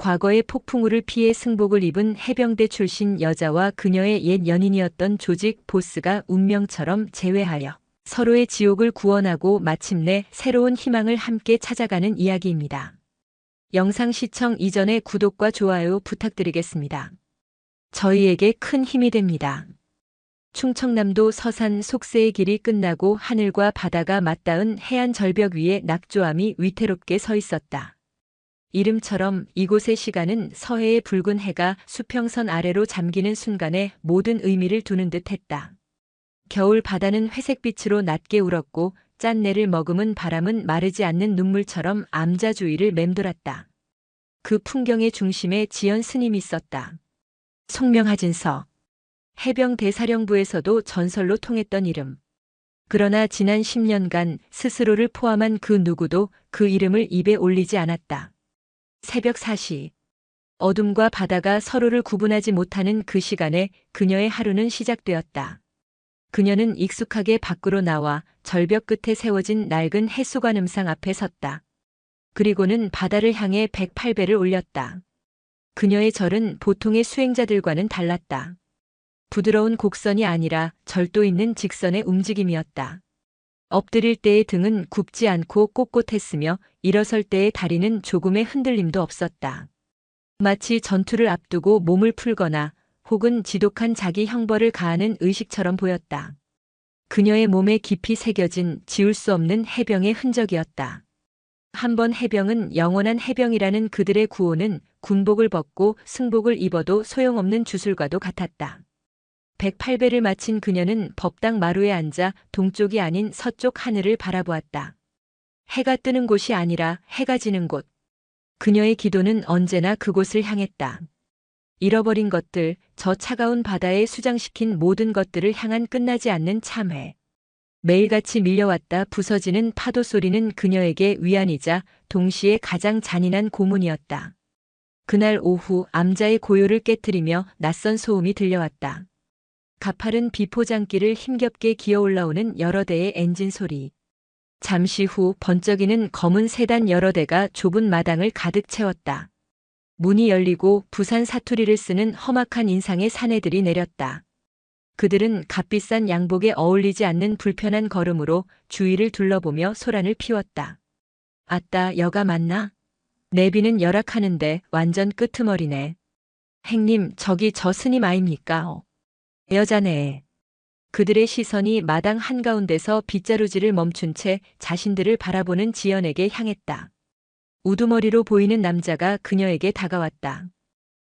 과거의 폭풍우를 피해 승복을 입은 해병대 출신 여자와 그녀의 옛 연인이었던 조직 보스가 운명처럼 재회하여 서로의 지옥을 구원하고 마침내 새로운 희망을 함께 찾아가는 이야기입니다. 영상 시청 이전에 구독과 좋아요 부탁드리겠습니다. 저희에게 큰 힘이 됩니다. 충청남도 서산 속세의 길이 끝나고 하늘과 바다가 맞닿은 해안 절벽 위에 낙조암이 위태롭게 서 있었다. 이름처럼 이곳의 시간은 서해의 붉은 해가 수평선 아래로 잠기는 순간에 모든 의미를 두는 듯 했다. 겨울 바다는 회색빛으로 낮게 울었고 짠내를 머금은 바람은 마르지 않는 눈물처럼 암자 주위를 맴돌았다. 그 풍경의 중심에 지연 스님이 있었다. 송명하진서. 해병 대사령부에서도 전설로 통했던 이름. 그러나 지난 10년간 스스로를 포함한 그 누구도 그 이름을 입에 올리지 않았다. 새벽 4시. 어둠과 바다가 서로를 구분하지 못하는 그 시간에 그녀의 하루는 시작되었다. 그녀는 익숙하게 밖으로 나와 절벽 끝에 세워진 낡은 해수관음상 앞에 섰다. 그리고는 바다를 향해 108배를 올렸다. 그녀의 절은 보통의 수행자들과는 달랐다. 부드러운 곡선이 아니라 절도 있는 직선의 움직임이었다. 엎드릴 때의 등은 굽지 않고 꼿꼿했으며 일어설 때의 다리는 조금의 흔들림도 없었다. 마치 전투를 앞두고 몸을 풀거나 혹은 지독한 자기 형벌을 가하는 의식처럼 보였다. 그녀의 몸에 깊이 새겨진 지울 수 없는 해병의 흔적이었다. 한 번 해병은 영원한 해병이라는 그들의 구호는 군복을 벗고 승복을 입어도 소용없는 주술과도 같았다. 108배를 마친 그녀는 법당 마루에 앉아 동쪽이 아닌 서쪽 하늘을 바라보았다. 해가 뜨는 곳이 아니라 해가 지는 곳. 그녀의 기도는 언제나 그곳을 향했다. 잃어버린 것들, 저 차가운 바다에 수장시킨 모든 것들을 향한 끝나지 않는 참회. 매일같이 밀려왔다 부서지는 파도 소리는 그녀에게 위안이자 동시에 가장 잔인한 고문이었다. 그날 오후 암자의 고요를 깨트리며 낯선 소음이 들려왔다. 가파른 비포장길을 힘겹게 기어 올라오는 여러 대의 엔진 소리. 잠시 후 번쩍이는 검은 세단 여러 대가 좁은 마당을 가득 채웠다. 문이 열리고 부산 사투리를 쓰는 험악한 인상의 사내들이 내렸다. 그들은 값비싼 양복에 어울리지 않는 불편한 걸음으로 주위를 둘러보며 소란을 피웠다. 아따, 여가 맞나? 내비는 열악하는데 완전 끄트머리네. 행님, 저기 저 스님 아입니까? 여자네. 그들의 시선이 마당 한가운데서 빗자루질을 멈춘 채 자신들을 바라보는 지연에게 향했다. 우두머리로 보이는 남자가 그녀에게 다가왔다.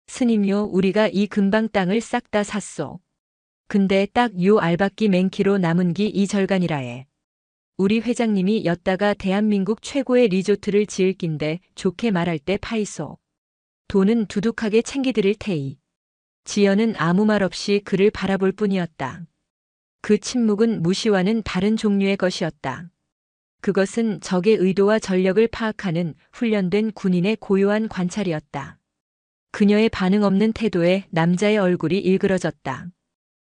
스님요, 우리가 이 근방 땅을 싹 다 샀소. 근데 딱 요 알박기 맨키로 남은 기 이 절간이라에. 우리 회장님이 였다가 대한민국 최고의 리조트를 지을 낀데 좋게 말할 때 파이소. 돈은 두둑하게 챙기드릴 테이. 지연은 아무 말 없이 그를 바라볼 뿐이었다. 그 침묵은 무시와는 다른 종류의 것이었다. 그것은 적의 의도와 전력을 파악하는 훈련된 군인의 고요한 관찰이었다. 그녀의 반응 없는 태도에 남자의 얼굴이 일그러졌다.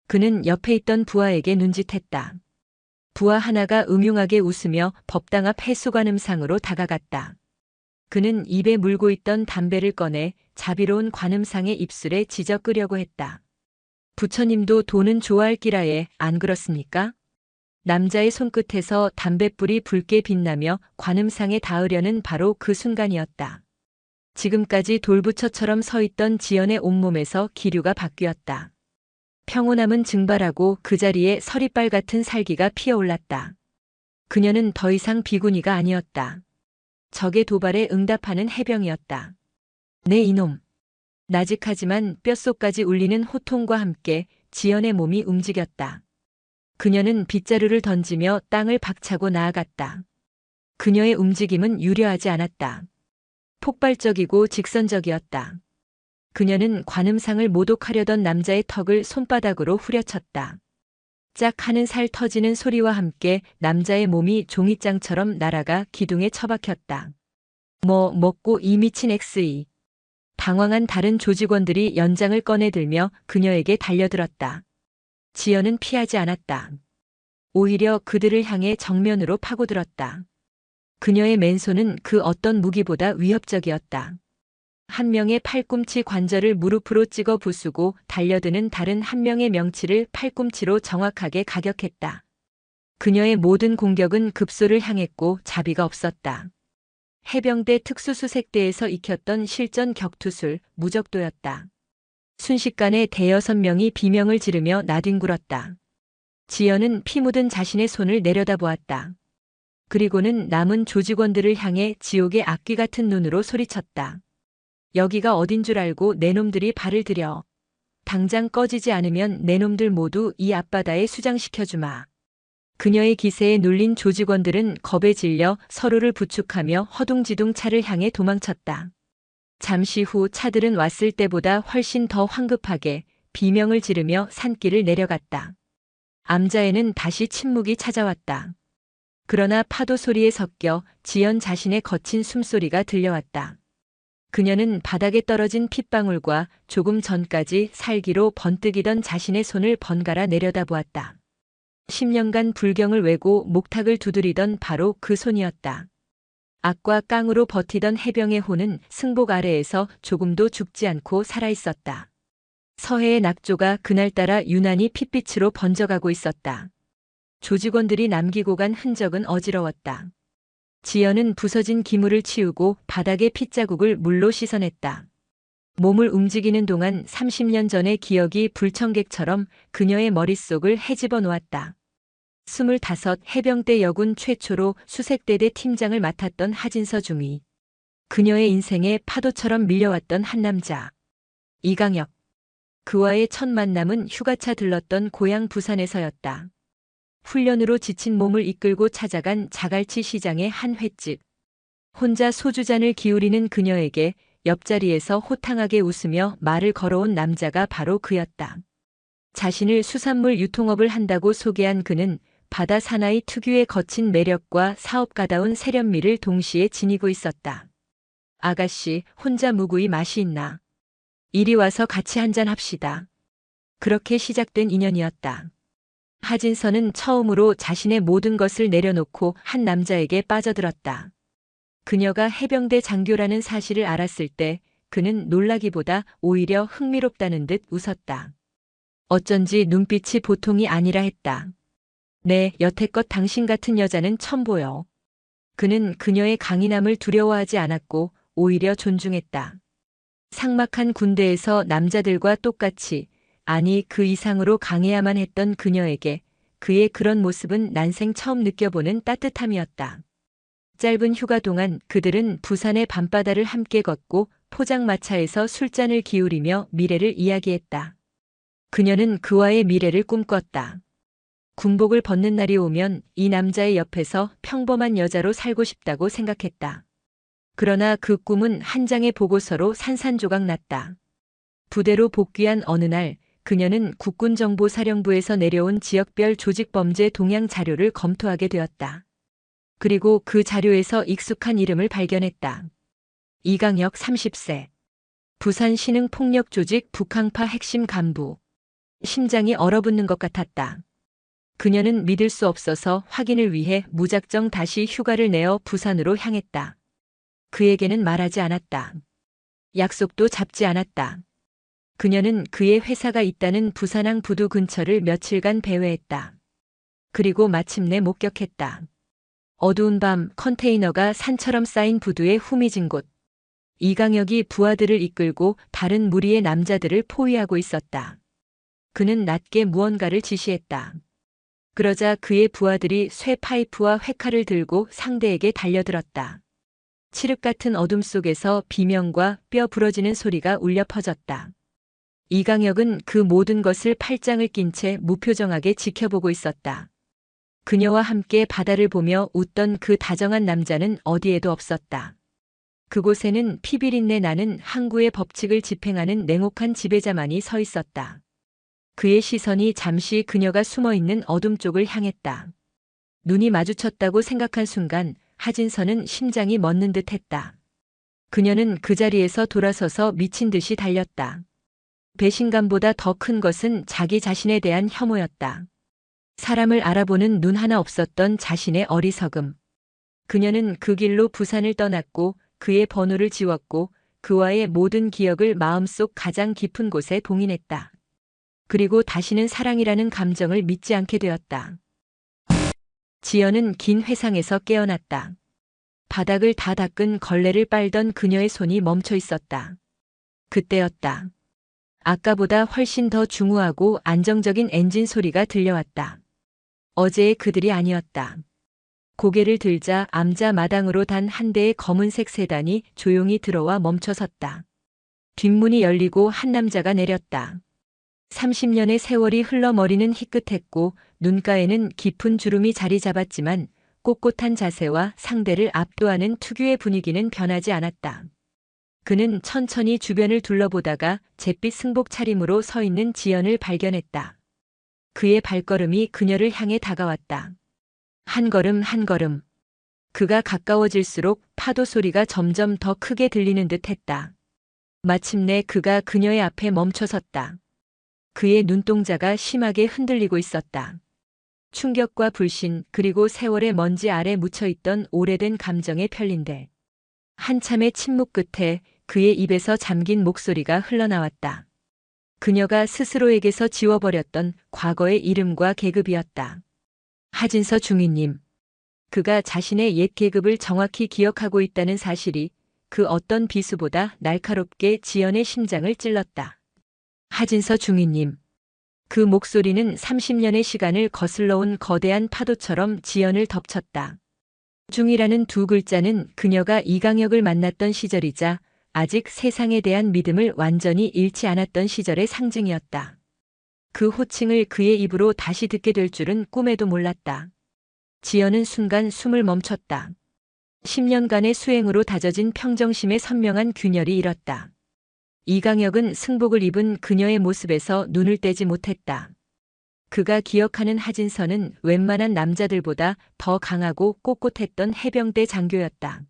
그는 옆에 있던 부하에게 눈짓했다. 부하 하나가 음흉하게 웃으며 법당 앞 해수관음상으로 다가갔다. 그는 입에 물고 있던 담배를 꺼내 자비로운 관음상의 입술에 지져 끄려고 했다. 부처님도 돈은 좋아할 기라에 안 그렇습니까? 남자의 손끝에서 담뱃불이 붉게 빛나며 관음상에 닿으려는 바로 그 순간이었다. 지금까지 돌부처처럼 서 있던 지연의 온몸에서 기류가 바뀌었다. 평온함은 증발하고 그 자리에 서리빨 같은 살기가 피어올랐다. 그녀는 더 이상 비구니가 아니었다. 적의 도발에 응답하는 해병이었다. 네 이놈. 나직하지만 뼛속까지 울리는 호통과 함께 지연의 몸이 움직였다. 그녀는 빗자루를 던지며 땅을 박차고 나아갔다. 그녀의 움직임은 유려하지 않았다. 폭발적이고 직선적이었다. 그녀는 관음상을 모독하려던 남자의 턱을 손바닥으로 후려쳤다. 짝 하는 살 터지는 소리와 함께 남자의 몸이 종이장처럼 날아가 기둥에 처박혔다. 뭐 먹고 이 미친 XE. 당황한 다른 조직원들이 연장을 꺼내들며 그녀에게 달려들었다. 지연은 피하지 않았다. 오히려 그들을 향해 정면으로 파고들었다. 그녀의 맨손은 그 어떤 무기보다 위협적이었다. 한 명의 팔꿈치 관절을 무릎으로 찍어 부수고 달려드는 다른 한 명의 명치를 팔꿈치로 정확하게 가격했다. 그녀의 모든 공격은 급소를 향했고 자비가 없었다. 해병대 특수수색대에서 익혔던 실전 격투술, 무적도였다. 순식간에 대여섯 명이 비명을 지르며 나뒹굴었다. 지연은 피 묻은 자신의 손을 내려다보았다. 그리고는 남은 조직원들을 향해 지옥의 악귀 같은 눈으로 소리쳤다. 여기가 어딘 줄 알고 내 놈들이 발을 들여. 당장 꺼지지 않으면 내 놈들 모두 이 앞바다에 수장시켜주마. 그녀의 기세에 눌린 조직원들은 겁에 질려 서로를 부축하며 허둥지둥 차를 향해 도망쳤다. 잠시 후 차들은 왔을 때보다 훨씬 더 황급하게 비명을 지르며 산길을 내려갔다. 암자에는 다시 침묵이 찾아왔다. 그러나 파도 소리에 섞여 지연 자신의 거친 숨소리가 들려왔다. 그녀는 바닥에 떨어진 핏방울과 조금 전까지 살기로 번뜩이던 자신의 손을 번갈아 내려다보았다. 10년간 불경을 외고 목탁을 두드리던 바로 그 손이었다. 악과 깡으로 버티던 해병의 혼은 승복 아래에서 조금도 죽지 않고 살아있었다. 서해의 낙조가 그날따라 유난히 핏빛으로 번져가고 있었다. 조직원들이 남기고 간 흔적은 어지러웠다. 지연은 부서진 기물을 치우고 바닥의 핏자국을 물로 씻어냈다. 몸을 움직이는 동안 30년 전의 기억이 불청객처럼 그녀의 머릿속을 헤집어 놓았다. 25 해병대 여군 최초로 수색대대 팀장을 맡았던 하진서 중위. 그녀의 인생에 파도처럼 밀려왔던 한 남자. 이강혁. 그와의 첫 만남은 휴가차 들렀던 고향 부산에서였다. 훈련으로 지친 몸을 이끌고 찾아간 자갈치 시장의 한 횟집. 혼자 소주잔을 기울이는 그녀에게 옆자리에서 호탕하게 웃으며 말을 걸어온 남자가 바로 그였다. 자신을 수산물 유통업을 한다고 소개한 그는 바다 사나이 특유의 거친 매력과 사업가다운 세련미를 동시에 지니고 있었다. 아가씨, 혼자 무구이 맛이 있나? 이리 와서 같이 한잔 합시다. 그렇게 시작된 인연이었다. 하진서는 처음으로 자신의 모든 것을 내려놓고 한 남자에게 빠져들었다. 그녀가 해병대 장교라는 사실을 알았을 때 그는 놀라기보다 오히려 흥미롭다는 듯 웃었다. 어쩐지 눈빛이 보통이 아니라 했다. 네, 여태껏 당신 같은 여자는 처음 보여. 그는 그녀의 강인함을 두려워하지 않았고 오히려 존중했다. 삭막한 군대에서 남자들과 똑같이, 아니 그 이상으로 강해야만 했던 그녀에게 그의 그런 모습은 난생 처음 느껴보는 따뜻함이었다. 짧은 휴가 동안 그들은 부산의 밤바다를 함께 걷고 포장마차에서 술잔을 기울이며 미래를 이야기했다. 그녀는 그와의 미래를 꿈꿨다. 군복을 벗는 날이 오면 이 남자의 옆에서 평범한 여자로 살고 싶다고 생각했다. 그러나 그 꿈은 한 장의 보고서로 산산조각 났다. 부대로 복귀한 어느 날 그녀는 국군정보사령부에서 내려온 지역별 조직범죄 동향 자료를 검토하게 되었다. 그리고 그 자료에서 익숙한 이름을 발견했다. 이강혁 30세. 부산 신흥폭력조직 북항파 핵심 간부. 심장이 얼어붙는 것 같았다. 그녀는 믿을 수 없어서 확인을 위해 무작정 다시 휴가를 내어 부산으로 향했다. 그에게는 말하지 않았다. 약속도 잡지 않았다. 그녀는 그의 회사가 있다는 부산항 부두 근처를 며칠간 배회했다. 그리고 마침내 목격했다. 어두운 밤 컨테이너가 산처럼 쌓인 부두에 후미진 곳. 이강혁이 부하들을 이끌고 다른 무리의 남자들을 포위하고 있었다. 그는 낮게 무언가를 지시했다. 그러자 그의 부하들이 쇠 파이프와 회칼을 들고 상대에게 달려들었다. 칠흑 같은 어둠 속에서 비명과 뼈 부러지는 소리가 울려 퍼졌다. 이강혁은 그 모든 것을 팔짱을 낀 채 무표정하게 지켜보고 있었다. 그녀와 함께 바다를 보며 웃던 그 다정한 남자는 어디에도 없었다. 그곳에는 피비린내 나는 항구의 법칙을 집행하는 냉혹한 지배자만이 서 있었다. 그의 시선이 잠시 그녀가 숨어있는 어둠 쪽을 향했다. 눈이 마주쳤다고 생각한 순간 하진서는 심장이 멎는 듯 했다. 그녀는 그 자리에서 돌아서서 미친 듯이 달렸다. 배신감보다 더 큰 것은 자기 자신에 대한 혐오였다. 사람을 알아보는 눈 하나 없었던 자신의 어리석음. 그녀는 그 길로 부산을 떠났고 그의 번호를 지웠고 그와의 모든 기억을 마음속 가장 깊은 곳에 봉인했다. 그리고 다시는 사랑이라는 감정을 믿지 않게 되었다. 지연은 긴 회상에서 깨어났다. 바닥을 다 닦은 걸레를 빨던 그녀의 손이 멈춰 있었다. 그때였다. 아까보다 훨씬 더 중후하고 안정적인 엔진 소리가 들려왔다. 어제의 그들이 아니었다. 고개를 들자 암자 마당으로 단 한 대의 검은색 세단이 조용히 들어와 멈춰섰다. 뒷문이 열리고 한 남자가 내렸다. 30년의 세월이 흘러머리는 희끗했고 눈가에는 깊은 주름이 자리 잡았지만 꼿꼿한 자세와 상대를 압도하는 특유의 분위기는 변하지 않았다. 그는 천천히 주변을 둘러보다가 잿빛 승복 차림으로 서 있는 지연을 발견했다. 그의 발걸음이 그녀를 향해 다가왔다. 한 걸음 한 걸음. 그가 가까워질수록 파도 소리가 점점 더 크게 들리는 듯 했다. 마침내 그가 그녀의 앞에 멈춰섰다. 그의 눈동자가 심하게 흔들리고 있었다. 충격과 불신 그리고 세월의 먼지 아래 묻혀있던 오래된 감정의 편린데 한참의 침묵 끝에 그의 입에서 잠긴 목소리가 흘러나왔다. 그녀가 스스로에게서 지워버렸던 과거의 이름과 계급이었다. 하진서 중위님. 그가 자신의 옛 계급을 정확히 기억하고 있다는 사실이 그 어떤 비수보다 날카롭게 지연의 심장을 찔렀다. 하진서 중위님. 그 목소리는 30년의 시간을 거슬러온 거대한 파도처럼 지연을 덮쳤다. 중이라는 두 글자는 그녀가 이강혁을 만났던 시절이자 아직 세상에 대한 믿음을 완전히 잃지 않았던 시절의 상징이었다. 그 호칭을 그의 입으로 다시 듣게 될 줄은 꿈에도 몰랐다. 지연은 순간 숨을 멈췄다. 10년간의 수행으로 다져진 평정심의 선명한 균열이 일었다. 이강혁은 승복을 입은 그녀의 모습에서 눈을 떼지 못했다. 그가 기억하는 하진서는 웬만한 남자들보다 더 강하고 꼿꼿했던 해병대 장교였다.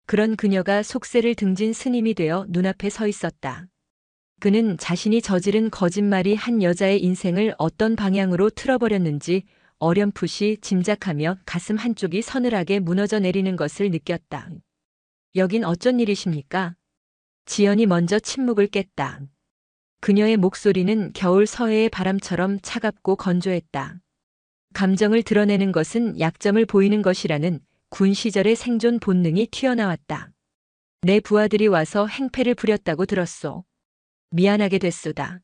그런 그녀가 속세를 등진 스님이 되어 눈앞에 서 있었다. 그는 자신이 저지른 거짓말이 한 여자의 인생을 어떤 방향으로 틀어버렸는지 어렴풋이 짐작하며 가슴 한쪽이 서늘하게 무너져 내리는 것을 느꼈다. 여긴 어쩐 일이십니까? 지연이 먼저 침묵을 깼다. 그녀의 목소리는 겨울 서해의 바람처럼 차갑고 건조했다. 감정을 드러내는 것은 약점을 보이는 것이라는 군 시절의 생존 본능이 튀어나왔다. 내 부하들이 와서 행패를 부렸다고 들었소. 미안하게 됐소다.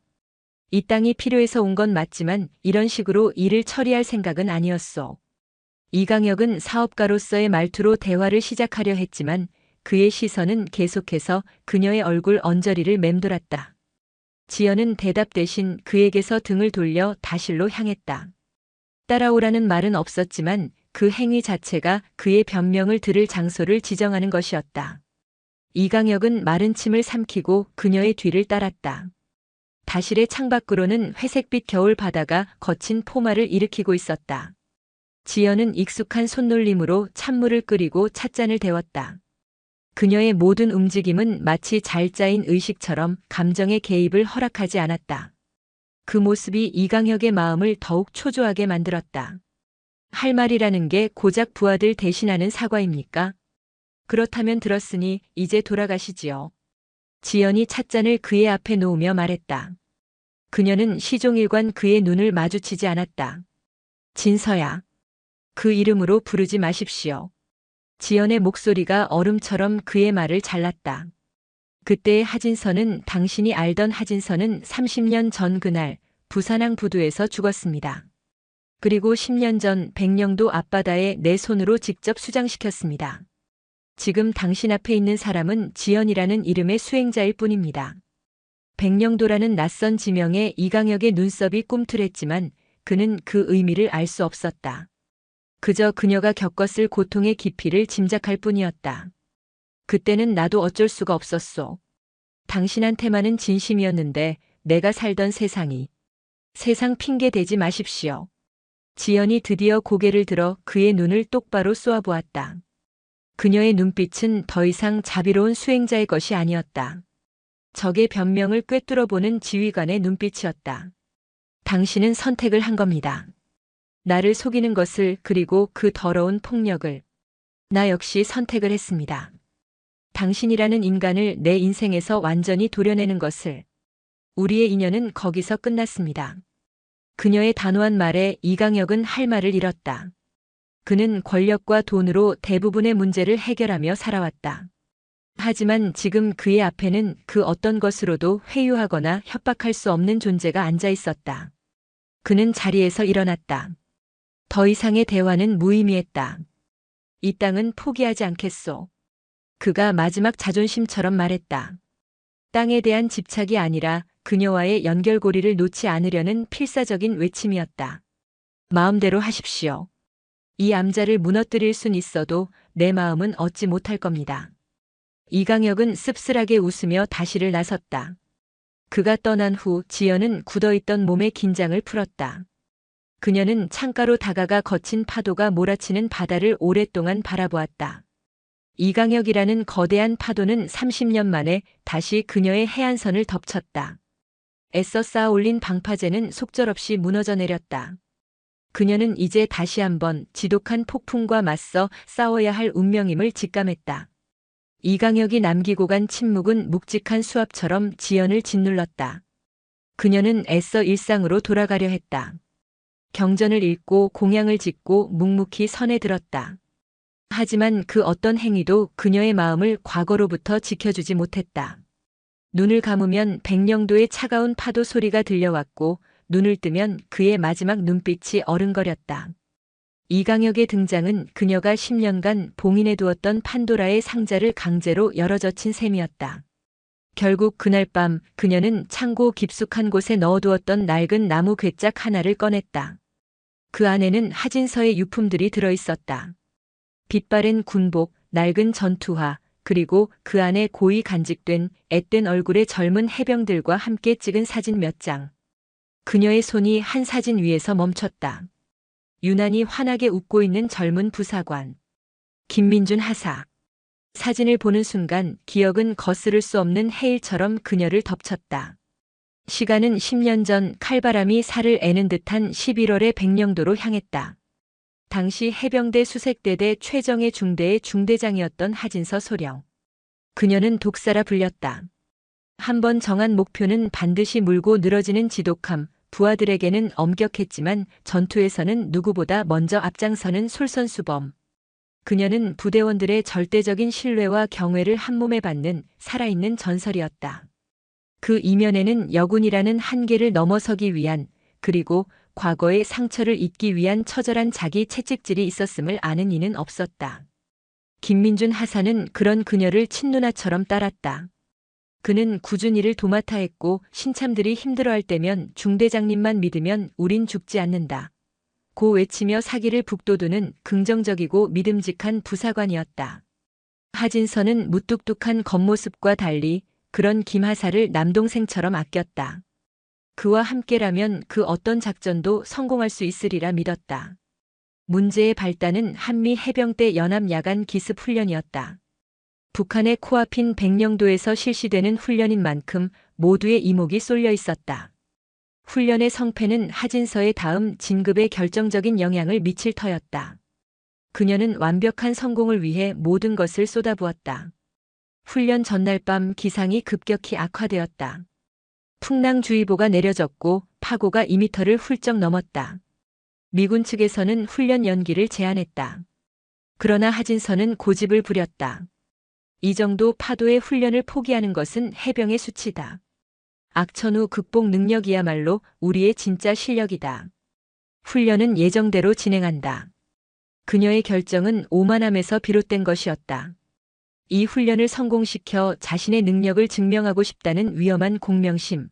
이 땅이 필요해서 온 건 맞지만 이런 식으로 일을 처리할 생각은 아니었소. 이강혁은 사업가로서의 말투로 대화를 시작하려 했지만 그의 시선은 계속해서 그녀의 얼굴 언저리를 맴돌았다. 지연은 대답 대신 그에게서 등을 돌려 다실로 향했다. 따라오라는 말은 없었지만 그 행위 자체가 그의 변명을 들을 장소를 지정하는 것이었다. 이강혁은 마른 침을 삼키고 그녀의 뒤를 따랐다. 다실의 창밖으로는 회색빛 겨울 바다가 거친 포마를 일으키고 있었다. 지연은 익숙한 손놀림으로 찬물을 끓이고 찻잔을 데웠다. 그녀의 모든 움직임은 마치 잘 짜인 의식처럼 감정의 개입을 허락하지 않았다. 그 모습이 이강혁의 마음을 더욱 초조하게 만들었다. 할 말이라는 게 고작 부하들 대신하는 사과입니까? 그렇다면 들었으니 이제 돌아가시지요. 지연이 찻잔을 그의 앞에 놓으며 말했다. 그녀는 시종일관 그의 눈을 마주치지 않았다. 진서야. 그 이름으로 부르지 마십시오. 지연의 목소리가 얼음처럼 그의 말을 잘랐다. 그때의 하진서는 당신이 알던 하진서는 30년 전 그날 부산항 부두에서 죽었습니다. 그리고 10년 전 백령도 앞바다에 내 손으로 직접 수장시켰습니다. 지금 당신 앞에 있는 사람은 지연이라는 이름의 수행자일 뿐입니다. 백령도라는 낯선 지명에 이강혁의 눈썹이 꿈틀했지만 그는 그 의미를 알 수 없었다. 그저 그녀가 겪었을 고통의 깊이를 짐작할 뿐이었다. 그때는 나도 어쩔 수가 없었소. 당신한테만은 진심이었는데 내가 살던 세상이. 세상 핑계 대지 마십시오. 지연이 드디어 고개를 들어 그의 눈을 똑바로 쏘아보았다. 그녀의 눈빛은 더 이상 자비로운 수행자의 것이 아니었다. 적의 변명을 꿰뚫어보는 지휘관의 눈빛이었다. 당신은 선택을 한 겁니다. 나를 속이는 것을 그리고 그 더러운 폭력을. 나 역시 선택을 했습니다. 당신이라는 인간을 내 인생에서 완전히 도려내는 것을. 우리의 인연은 거기서 끝났습니다. 그녀의 단호한 말에 이강혁은 할 말을 잃었다. 그는 권력과 돈으로 대부분의 문제를 해결하며 살아왔다. 하지만 지금 그의 앞에는 그 어떤 것으로도 회유하거나 협박할 수 없는 존재가 앉아 있었다. 그는 자리에서 일어났다. 더 이상의 대화는 무의미했다. 이 땅은 포기하지 않겠소. 그가 마지막 자존심처럼 말했다. 땅에 대한 집착이 아니라 그녀와의 연결고리를 놓지 않으려는 필사적인 외침이었다. 마음대로 하십시오. 이 암자를 무너뜨릴 순 있어도 내 마음은 얻지 못할 겁니다. 이강혁은 씁쓸하게 웃으며 다시를 나섰다. 그가 떠난 후 지연은 굳어있던 몸의 긴장을 풀었다. 그녀는 창가로 다가가 거친 파도가 몰아치는 바다를 오랫동안 바라보았다. 이강혁이라는 거대한 파도는 30년 만에 다시 그녀의 해안선을 덮쳤다. 애써 쌓아 올린 방파제는 속절없이 무너져 내렸다. 그녀는 이제 다시 한번 지독한 폭풍과 맞서 싸워야 할 운명임을 직감했다. 이강혁이 남기고 간 침묵은 묵직한 수압처럼 지연을 짓눌렀다. 그녀는 애써 일상으로 돌아가려 했다. 경전을 읽고 공양을 짓고 묵묵히 선에 들었다. 하지만 그 어떤 행위도 그녀의 마음을 과거로부터 지켜주지 못했다. 눈을 감으면 백령도의 차가운 파도 소리가 들려왔고 눈을 뜨면 그의 마지막 눈빛이 어른거렸다. 이강혁의 등장은 그녀가 10년간 봉인해 두었던 판도라의 상자를 강제로 열어젖힌 셈이었다. 결국 그날 밤 그녀는 창고 깊숙한 곳에 넣어두었던 낡은 나무 괴짝 하나를 꺼냈다. 그 안에는 하진서의 유품들이 들어있었다. 빛바랜 군복, 낡은 전투화, 그리고 그 안에 고이 간직된 앳된 얼굴의 젊은 해병들과 함께 찍은 사진 몇 장. 그녀의 손이 한 사진 위에서 멈췄다. 유난히 환하게 웃고 있는 젊은 부사관. 김민준 하사. 사진을 보는 순간 기억은 거스를 수 없는 해일처럼 그녀를 덮쳤다. 시간은 10년 전 칼바람이 살을 애는 듯한 11월의 백령도로 향했다. 당시 해병대 수색대대 최정예 중대의 중대장이었던 하진서 소령. 그녀는 독사라 불렸다. 한번 정한 목표는 반드시 물고 늘어지는 지독함, 부하들에게는 엄격했지만 전투에서는 누구보다 먼저 앞장서는 솔선수범. 그녀는 부대원들의 절대적인 신뢰와 경외를 한몸에 받는 살아있는 전설이었다. 그 이면에는 여군이라는 한계를 넘어서기 위한, 그리고 과거의 상처를 잊기 위한 처절한 자기 채찍질이 있었음을 아는 이는 없었다. 김민준 하사는 그런 그녀를 친누나처럼 따랐다. 그는 꾸준히 일을 도맡아 했고 신참들이 힘들어할 때면 중대장님만 믿으면 우린 죽지 않는다. 고 외치며 사기를 북돋우는 긍정적이고 믿음직한 부사관이었다. 하진서는 무뚝뚝한 겉모습과 달리 그런 김하사를 남동생처럼 아꼈다. 그와 함께라면 그 어떤 작전도 성공할 수 있으리라 믿었다. 문제의 발단은 한미 해병대 연합 야간 기습 훈련이었다. 북한의 코앞인 백령도에서 실시되는 훈련인 만큼 모두의 이목이 쏠려 있었다. 훈련의 성패는 하진서의 다음 진급에 결정적인 영향을 미칠 터였다. 그녀는 완벽한 성공을 위해 모든 것을 쏟아부었다. 훈련 전날 밤 기상이 급격히 악화되었다. 풍랑주의보가 내려졌고 파고가 2미터를 훌쩍 넘었다. 미군 측에서는 훈련 연기를 제안했다. 그러나 하진서는 고집을 부렸다. 이 정도 파도의 훈련을 포기하는 것은 해병의 수치다. 악천후 극복 능력이야말로 우리의 진짜 실력이다. 훈련은 예정대로 진행한다. 그녀의 결정은 오만함에서 비롯된 것이었다. 이 훈련을 성공시켜 자신의 능력을 증명하고 싶다는 위험한 공명심.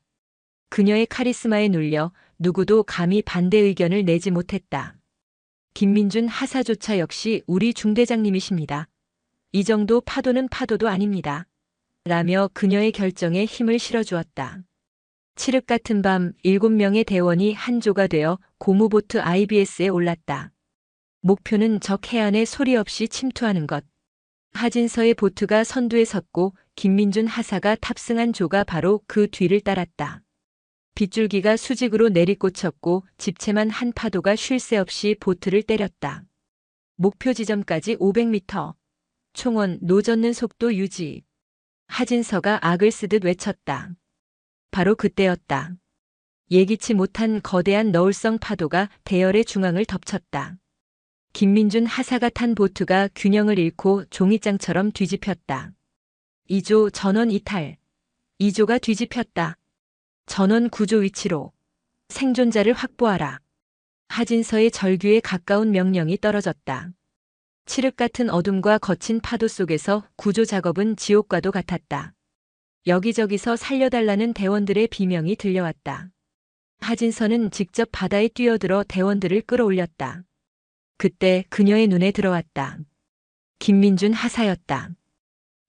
그녀의 카리스마에 눌려 누구도 감히 반대 의견을 내지 못했다. 김민준 하사조차 역시 우리 중대장님이십니다. 이 정도 파도는 파도도 아닙니다. 라며 그녀의 결정에 힘을 실어주었다. 칠흑 같은 밤 7명의 대원이 한 조가 되어 고무보트 IBS에 올랐다. 목표는 적 해안에 소리 없이 침투하는 것. 하진서의 보트가 선두에 섰고 김민준 하사가 탑승한 조가 바로 그 뒤를 따랐다. 빗줄기가 수직으로 내리꽂혔고 집채만 한 파도가 쉴 새 없이 보트를 때렸다. 목표 지점까지 500m. 총원 노젓는 속도 유지. 하진서가 악을 쓰듯 외쳤다. 바로 그때였다. 예기치 못한 거대한 너울성 파도가 대열의 중앙을 덮쳤다. 김민준 하사가 탄 보트가 균형을 잃고 종이장처럼 뒤집혔다. 2조 전원 이탈. 2조가 뒤집혔다. 전원 구조 위치로. 생존자를 확보하라. 하진서의 절규에 가까운 명령이 떨어졌다. 칠흑 같은 어둠과 거친 파도 속에서 구조 작업은 지옥과도 같았다. 여기저기서 살려달라는 대원들의 비명이 들려왔다. 하진서는 직접 바다에 뛰어들어 대원들을 끌어올렸다. 그때 그녀의 눈에 들어왔다. 김민준 하사였다.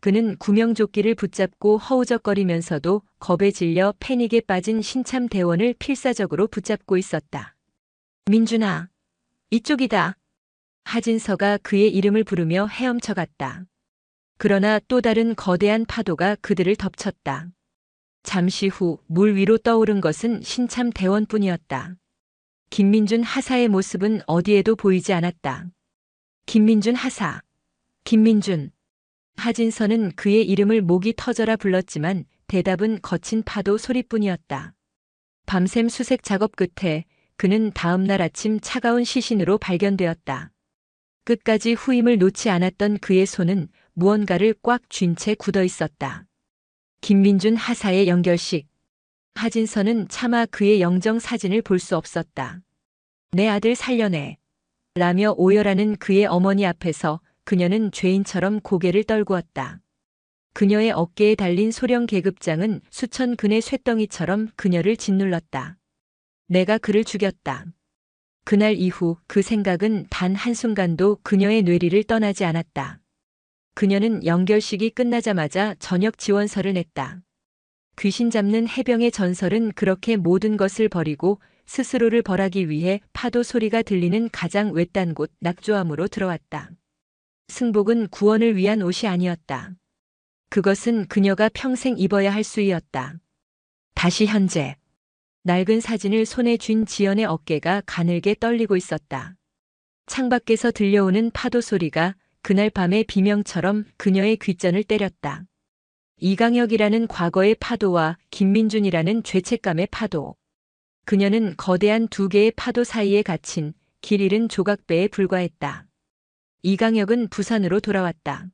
그는 구명조끼를 붙잡고 허우적거리면서도 겁에 질려 패닉에 빠진 신참 대원을 필사적으로 붙잡고 있었다. 민준아, 이쪽이다. 하진서가 그의 이름을 부르며 헤엄쳐갔다. 그러나 또 다른 거대한 파도가 그들을 덮쳤다. 잠시 후 물 위로 떠오른 것은 신참 대원뿐이었다. 김민준 하사의 모습은 어디에도 보이지 않았다. 김민준 하사. 김민준. 하진서는 그의 이름을 목이 터져라 불렀지만 대답은 거친 파도 소리뿐이었다. 밤샘 수색 작업 끝에 그는 다음 날 아침 차가운 시신으로 발견되었다. 끝까지 후임을 놓지 않았던 그의 손은 무언가를 꽉 쥔 채 굳어 있었다. 김민준 하사의 연결식. 하진서는 차마 그의 영정 사진을 볼 수 없었다. 내 아들 살려내. 라며 오열하는 그의 어머니 앞에서 그녀는 죄인처럼 고개를 떨구었다. 그녀의 어깨에 달린 소령 계급장은 수천 근의 쇳덩이처럼 그녀를 짓눌렀다. 내가 그를 죽였다. 그날 이후 그 생각은 단 한순간도 그녀의 뇌리를 떠나지 않았다. 그녀는 연결식이 끝나자마자 저녁 지원서를 냈다. 귀신 잡는 해병의 전설은 그렇게 모든 것을 버리고 스스로를 벌하기 위해 파도 소리가 들리는 가장 외딴 곳 낙조암으로 들어왔다. 승복은 구원을 위한 옷이 아니었다. 그것은 그녀가 평생 입어야 할 수의였다. 다시 현재. 낡은 사진을 손에 쥔 지연의 어깨가 가늘게 떨리고 있었다. 창밖에서 들려오는 파도 소리가 그날 밤의 비명처럼 그녀의 귓전을 때렸다. 이강혁이라는 과거의 파도와 김민준이라는 죄책감의 파도. 그녀는 거대한 두 개의 파도 사이에 갇힌 길 잃은 조각배에 불과했다. 이강혁은 부산으로 돌아왔다.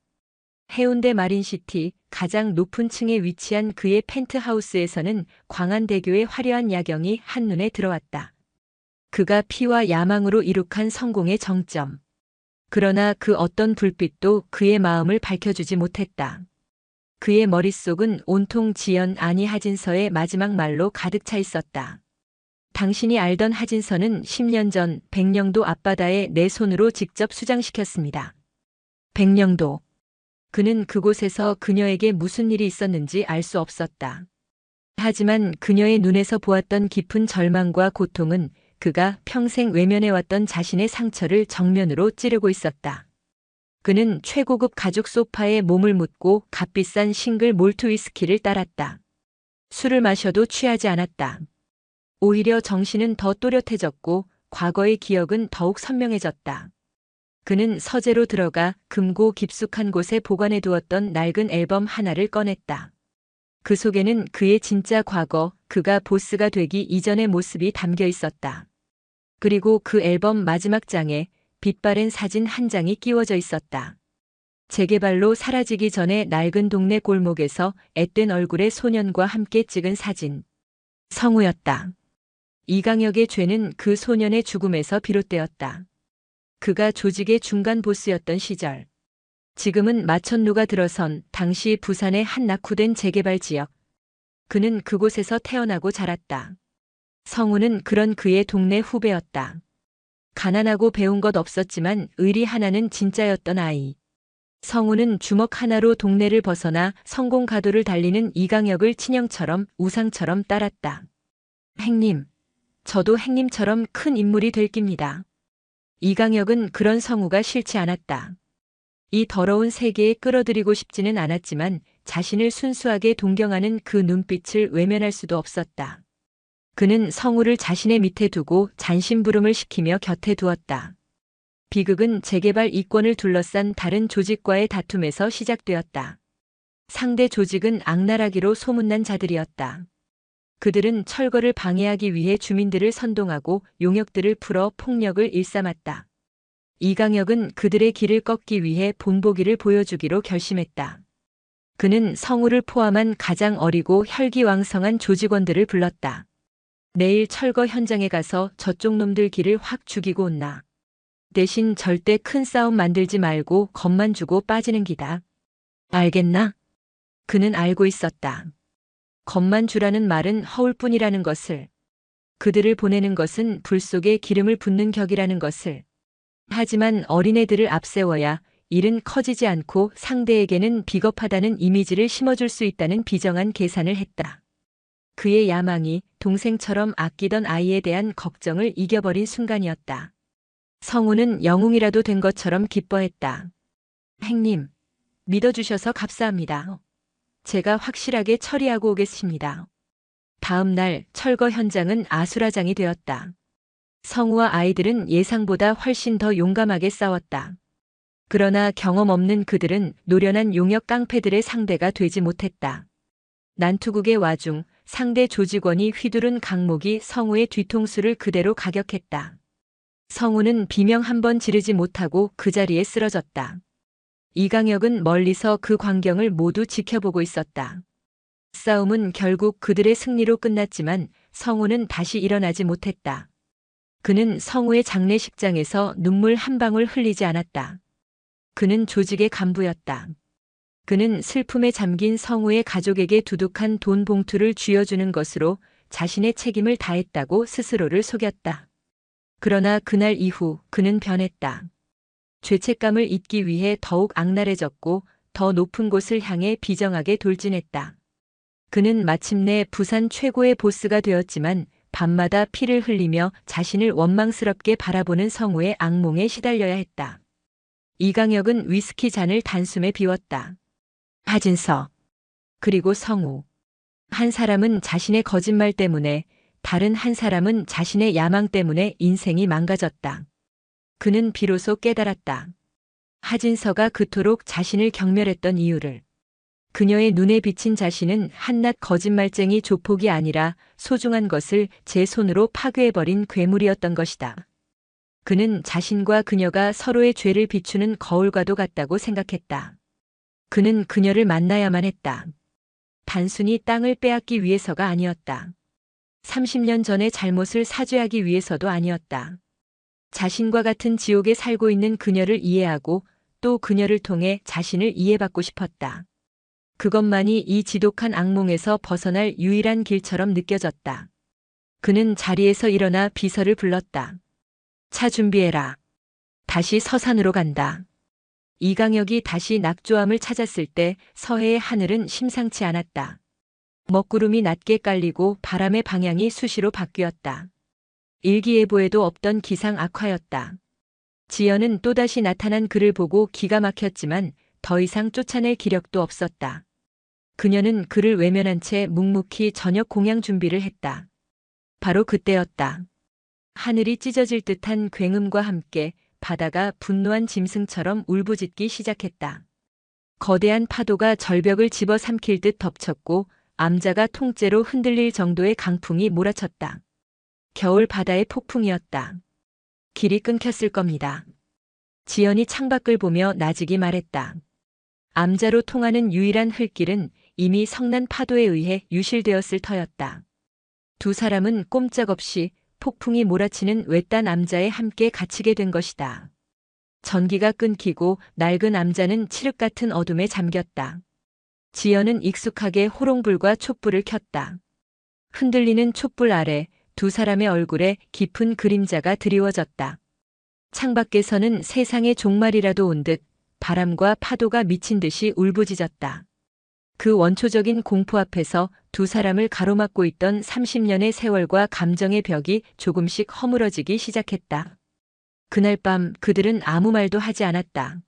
해운대 마린시티 가장 높은 층에 위치한 그의 펜트하우스에서는 광안대교의 화려한 야경이 한눈에 들어왔다. 그가 피와 야망으로 이룩한 성공의 정점. 그러나 그 어떤 불빛도 그의 마음을 밝혀주지 못했다. 그의 머릿속은 온통 지연 아니 하진서의 마지막 말로 가득 차 있었다. 당신이 알던 하진서는 10년 전 백령도 앞바다에 내 손으로 직접 수장시켰습니다. 백령도. 그는 그곳에서 그녀에게 무슨 일이 있었는지 알 수 없었다. 하지만 그녀의 눈에서 보았던 깊은 절망과 고통은 그가 평생 외면해왔던 자신의 상처를 정면으로 찌르고 있었다. 그는 최고급 가죽 소파에 몸을 묻고 값비싼 싱글 몰트 위스키를 따랐다. 술을 마셔도 취하지 않았다. 오히려 정신은 더 또렷해졌고 과거의 기억은 더욱 선명해졌다. 그는 서재로 들어가 금고 깊숙한 곳에 보관해 두었던 낡은 앨범 하나를 꺼냈다. 그 속에는 그의 진짜 과거, 그가 보스가 되기 이전의 모습이 담겨 있었다. 그리고 그 앨범 마지막 장에 빛바랜 사진 한 장이 끼워져 있었다. 재개발로 사라지기 전에 낡은 동네 골목에서 앳된 얼굴의 소년과 함께 찍은 사진. 성우였다. 이강혁의 죄는 그 소년의 죽음에서 비롯되었다. 그가 조직의 중간 보스였던 시절. 지금은 마천루가 들어선 당시 부산의 한 낙후된 재개발 지역. 그는 그곳에서 태어나고 자랐다. 성우는 그런 그의 동네 후배였다. 가난하고 배운 것 없었지만 의리 하나는 진짜였던 아이. 성우는 주먹 하나로 동네를 벗어나 성공 가도를 달리는 이강혁을 친형처럼 우상처럼 따랐다. 행님, 저도 행님처럼 큰 인물이 될 깁니다. 이강혁은 그런 성우가 싫지 않았다. 이 더러운 세계에 끌어들이고 싶지는 않았지만 자신을 순수하게 동경하는 그 눈빛을 외면할 수도 없었다. 그는 성우를 자신의 밑에 두고 잔심부름을 시키며 곁에 두었다. 비극은 재개발 이권을 둘러싼 다른 조직과의 다툼에서 시작되었다. 상대 조직은 악랄하기로 소문난 자들이었다. 그들은 철거를 방해하기 위해 주민들을 선동하고 용역들을 풀어 폭력을 일삼았다. 이강혁은 그들의 길을 꺾기 위해 본보기를 보여주기로 결심했다. 그는 성우를 포함한 가장 어리고 혈기왕성한 조직원들을 불렀다. 내일 철거 현장에 가서 저쪽 놈들 길을 확 죽이고 온나. 대신 절대 큰 싸움 만들지 말고 겁만 주고 빠지는 기다. 알겠나? 그는 알고 있었다. 겁만 주라는 말은 허울뿐이라는 것을. 그들을 보내는 것은 불 속에 기름을 붓는 격이라는 것을. 하지만 어린애들을 앞세워야 일은 커지지 않고 상대에게는 비겁하다는 이미지를 심어줄 수 있다는 비정한 계산을 했다. 그의 야망이 동생처럼 아끼던 아이에 대한 걱정을 이겨버린 순간이었다. 성우는 영웅이라도 된 것처럼 기뻐했다. 행님, 믿어주셔서 감사합니다. 제가 확실하게 처리하고 오겠습니다. 다음 날 철거 현장은 아수라장이 되었다. 성우와 아이들은 예상보다 훨씬 더 용감하게 싸웠다. 그러나 경험 없는 그들은 노련한 용역 깡패들의 상대가 되지 못했다. 난투극의 와중 상대 조직원이 휘두른 강목이 성우의 뒤통수를 그대로 가격했다. 성우는 비명 한 번 지르지 못하고 그 자리에 쓰러졌다. 이강혁은 멀리서 그 광경을 모두 지켜보고 있었다. 싸움은 결국 그들의 승리로 끝났지만 성우는 다시 일어나지 못했다. 그는 성우의 장례식장에서 눈물 한 방울 흘리지 않았다. 그는 조직의 간부였다. 그는 슬픔에 잠긴 성우의 가족에게 두둑한 돈 봉투를 쥐어주는 것으로 자신의 책임을 다했다고 스스로를 속였다. 그러나 그날 이후 그는 변했다. 죄책감을 잊기 위해 더욱 악랄해졌고 더 높은 곳을 향해 비정하게 돌진했다. 그는 마침내 부산 최고의 보스가 되었지만 밤마다 피를 흘리며 자신을 원망스럽게 바라보는 성우의 악몽에 시달려야 했다. 이강혁은 위스키 잔을 단숨에 비웠다. 하진서, 그리고 성우. 한 사람은 자신의 거짓말 때문에, 다른 한 사람은 자신의 야망 때문에 인생이 망가졌다. 그는 비로소 깨달았다. 하진서가 그토록 자신을 경멸했던 이유를. 그녀의 눈에 비친 자신은 한낱 거짓말쟁이 조폭이 아니라 소중한 것을 제 손으로 파괴해버린 괴물이었던 것이다. 그는 자신과 그녀가 서로의 죄를 비추는 거울과도 같다고 생각했다. 그는 그녀를 만나야만 했다. 단순히 땅을 빼앗기 위해서가 아니었다. 30년 전의 잘못을 사죄하기 위해서도 아니었다. 자신과 같은 지옥에 살고 있는 그녀를 이해하고 또 그녀를 통해 자신을 이해받고 싶었다. 그것만이 이 지독한 악몽에서 벗어날 유일한 길처럼 느껴졌다. 그는 자리에서 일어나 비서를 불렀다. 차 준비해라. 다시 서산으로 간다. 이강혁이 다시 낙조암을 찾았을 때 서해의 하늘은 심상치 않았다. 먹구름이 낮게 깔리고 바람의 방향이 수시로 바뀌었다. 일기예보에도 없던 기상 악화였다. 지연은 또다시 나타난 그를 보고 기가 막혔지만 더 이상 쫓아낼 기력도 없었다. 그녀는 그를 외면한 채 묵묵히 저녁 공양 준비를 했다. 바로 그때였다. 하늘이 찢어질 듯한 굉음과 함께 바다가 분노한 짐승처럼 울부짖기 시작했다. 거대한 파도가 절벽을 집어삼킬 듯 덮쳤고 암자가 통째로 흔들릴 정도의 강풍이 몰아쳤다. 겨울 바다의 폭풍이었다. 길이 끊겼을 겁니다. 지연이 창밖을 보며 나직이 말했다. 암자로 통하는 유일한 흙길은 이미 성난 파도에 의해 유실되었을 터였다. 두 사람은 꼼짝없이 폭풍이 몰아치는 외딴 암자에 함께 갇히게 된 것이다. 전기가 끊기고 낡은 암자는 칠흑 같은 어둠에 잠겼다. 지연은 익숙하게 호롱불과 촛불을 켰다. 흔들리는 촛불 아래 두 사람의 얼굴에 깊은 그림자가 드리워졌다. 창밖에서는 세상의 종말이라도 온 듯 바람과 파도가 미친 듯이 울부짖었다. 그 원초적인 공포 앞에서 두 사람을 가로막고 있던 30년의 세월과 감정의 벽이 조금씩 허물어지기 시작했다. 그날 밤 그들은 아무 말도 하지 않았다.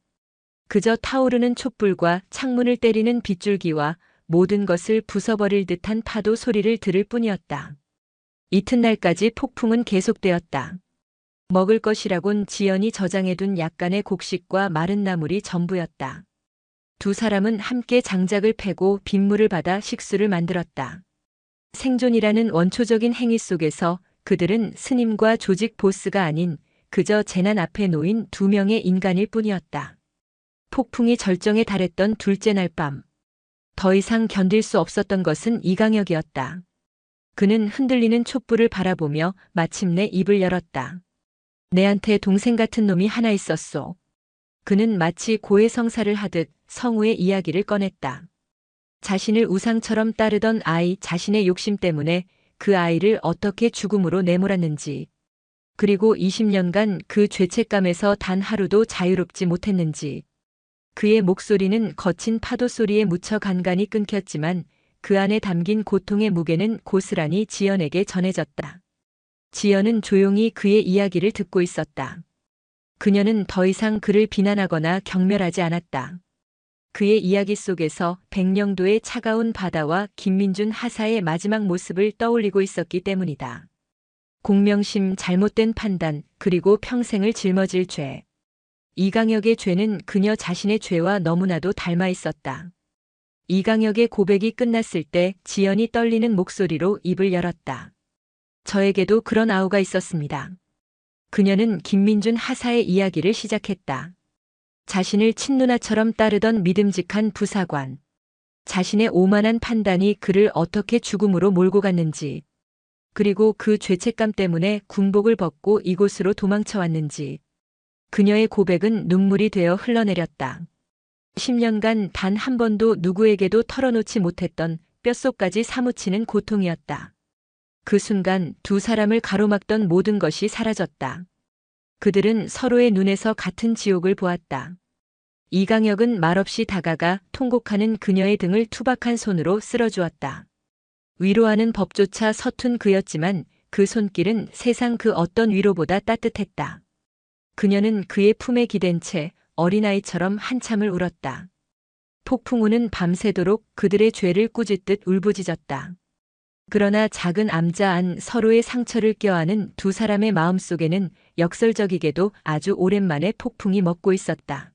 그저 타오르는 촛불과 창문을 때리는 빗줄기와 모든 것을 부숴버릴 듯한 파도 소리를 들을 뿐이었다. 이튿날까지 폭풍은 계속되었다. 먹을 것이라곤 지연이 저장해둔 약간의 곡식과 마른 나물이 전부였다. 두 사람은 함께 장작을 패고 빗물을 받아 식수를 만들었다. 생존이라는 원초적인 행위 속에서 그들은 스님과 조직 보스가 아닌 그저 재난 앞에 놓인 두 명의 인간일 뿐이었다. 폭풍이 절정에 달했던 둘째 날 밤. 더 이상 견딜 수 없었던 것은 이강혁이었다. 그는 흔들리는 촛불을 바라보며 마침내 입을 열었다. 내한테 동생 같은 놈이 하나 있었소. 그는 마치 고해성사를 하듯 성우의 이야기를 꺼냈다. 자신을 우상처럼 따르던 아이, 자신의 욕심 때문에 그 아이를 어떻게 죽음으로 내몰았는지, 그리고 20년간 그 죄책감에서 단 하루도 자유롭지 못했는지. 그의 목소리는 거친 파도 소리에 묻혀 간간이 끊겼지만 그 안에 담긴 고통의 무게는 고스란히 지연에게 전해졌다. 지연은 조용히 그의 이야기를 듣고 있었다. 그녀는 더 이상 그를 비난하거나 경멸하지 않았다. 그의 이야기 속에서 백령도의 차가운 바다와 김민준 하사의 마지막 모습을 떠올리고 있었기 때문이다. 공명심, 잘못된 판단, 그리고 평생을 짊어질 죄. 이강혁의 죄는 그녀 자신의 죄와 너무나도 닮아 있었다. 이강혁의 고백이 끝났을 때 지연이 떨리는 목소리로 입을 열었다. 저에게도 그런 아우가 있었습니다. 그녀는 김민준 하사의 이야기를 시작했다. 자신을 친누나처럼 따르던 믿음직한 부사관. 자신의 오만한 판단이 그를 어떻게 죽음으로 몰고 갔는지. 그리고 그 죄책감 때문에 군복을 벗고 이곳으로 도망쳐 왔는지. 그녀의 고백은 눈물이 되어 흘러내렸다. 10년간 단 한 번도 누구에게도 털어놓지 못했던 뼛속까지 사무치는 고통이었다. 그 순간 두 사람을 가로막던 모든 것이 사라졌다. 그들은 서로의 눈에서 같은 지옥을 보았다. 이강혁은 말없이 다가가 통곡하는 그녀의 등을 투박한 손으로 쓸어주었다. 위로하는 법조차 서툰 그였지만 그 손길은 세상 그 어떤 위로보다 따뜻했다. 그녀는 그의 품에 기댄 채 어린아이처럼 한참을 울었다. 폭풍우는 밤새도록 그들의 죄를 꾸짖듯 울부짖었다. 그러나 작은 암자 안 서로의 상처를 껴안은 두 사람의 마음속에는 역설적이게도 아주 오랜만에 폭풍이 먹고 있었다.